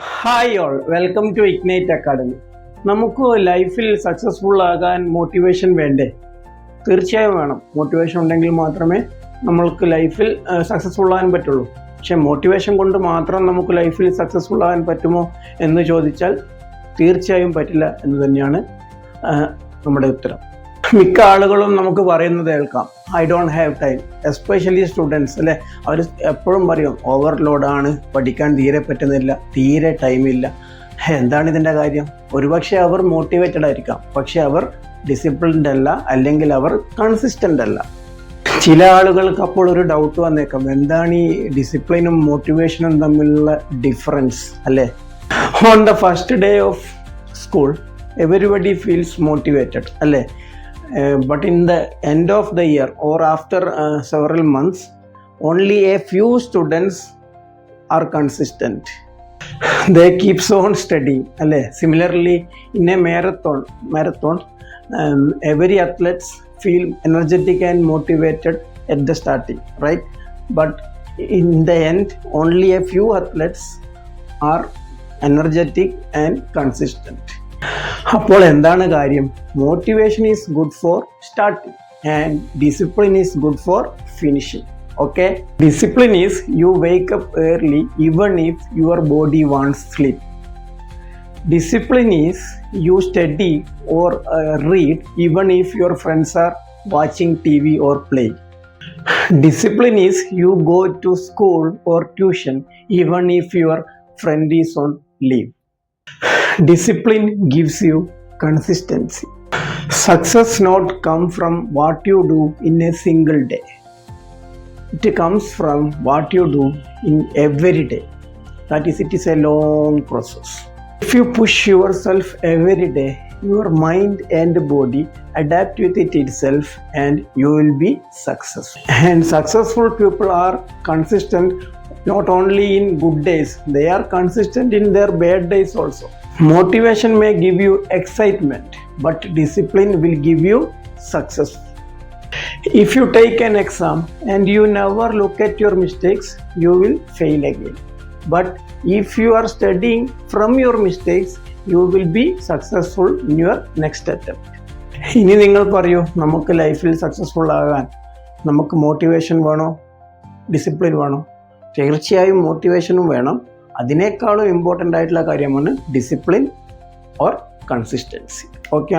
Hi all, welcome to Ignite Academy. നമുക്ക് ലൈഫിൽ successful ആകാൻ മോട്ടിവേഷൻ വേണ്ടേ? തീർച്ചയായും വേണം. മോട്ടിവേഷൻ ഉണ്ടെങ്കിൽ മാത്രമേ നമ്മൾക്ക് ലൈഫിൽ സക്സസ്ഫുൾ ആകാൻ പറ്റുള്ളൂ. പക്ഷേ മോട്ടിവേഷൻ കൊണ്ട് മാത്രം നമുക്ക് ലൈഫിൽ സക്സസ്ഫുൾ ആകാൻ പറ്റുമോ എന്ന് ചോദിച്ചാൽ തീർച്ചയായും പറ്റില്ല എന്ന് തന്നെയാണ് നമ്മുടെ ഉത്തരം. മിക്ക ആളുകളും നമുക്ക് പറയുന്നത് കേൾക്കാം, I don't have time. Especially students അല്ലേ, അവർ എപ്പോഴും പറയും ഓവർലോഡാണ്, പഠിക്കാൻ തീരെ പറ്റുന്നില്ല, തീരെ ടൈമില്ല. എന്താണ് ഇതിൻ്റെ കാര്യം? ഒരുപക്ഷെ അവർ മോട്ടിവേറ്റഡ് ആയിരിക്കാം, പക്ഷെ അവർ ഡിസിപ്ലിൻഡ് അല്ല, അല്ലെങ്കിൽ അവർ കൺസിസ്റ്റൻ്റ് അല്ല. ചില ആളുകൾക്ക് അപ്പോൾ ഒരു ഡൗട്ട് വന്നേക്കാം, എന്താണ് ഈ ഡിസിപ്ലിനും മോട്ടിവേഷനും തമ്മിലുള്ള ഡിഫറൻസ് അല്ലേ? On the first day of school everybody feels motivated അല്ലേ? But in the end of the year or after several months, only a few students are consistent. They keeps on studying. Similarly, in a marathon, every athletes feel energetic and motivated at the starting, right? But in the end, only a few athletes are energetic and consistent. അപ്പോൾ എന്താണ് കാര്യം? Motivation is good for starting and discipline is good for finishing. Okay, discipline is U wake up early even if your body wants sleep. Discipline is you study or read even if your friends are watching TV or play. Discipline is you go to school or tuition even if your friend is on leave. Discipline gives you consistency. Success not come from what you do in a single day. It comes from what you do in every day. That is, it is a long process. If you push yourself every day, your mind and body adapt with it itself and you will be successful. And successful people are consistent not only in good days, they are consistent in their bad days also. Motivation may give you excitement, but discipline will give you success. If you take an exam and you never look at your mistakes, you will fail again. But if you are studying from your mistakes, you will be successful in your next attempt. ഇനി നിങ്ങൾ പറയൂ, നമുക്ക് ലൈഫിൽ successful ആകാൻ നമുക്ക് motivation വേണോ, discipline വേണോ? തീർച്ചയായും മോട്ടിവേഷനും വേണം. അതിനേക്കാളും ഇമ്പോർട്ടൻ്റ് ആയിട്ടുള്ള കാര്യമാണ് ഡിസിപ്ലിൻ ഓർ കൺസിസ്റ്റൻസി. ഓക്കെ.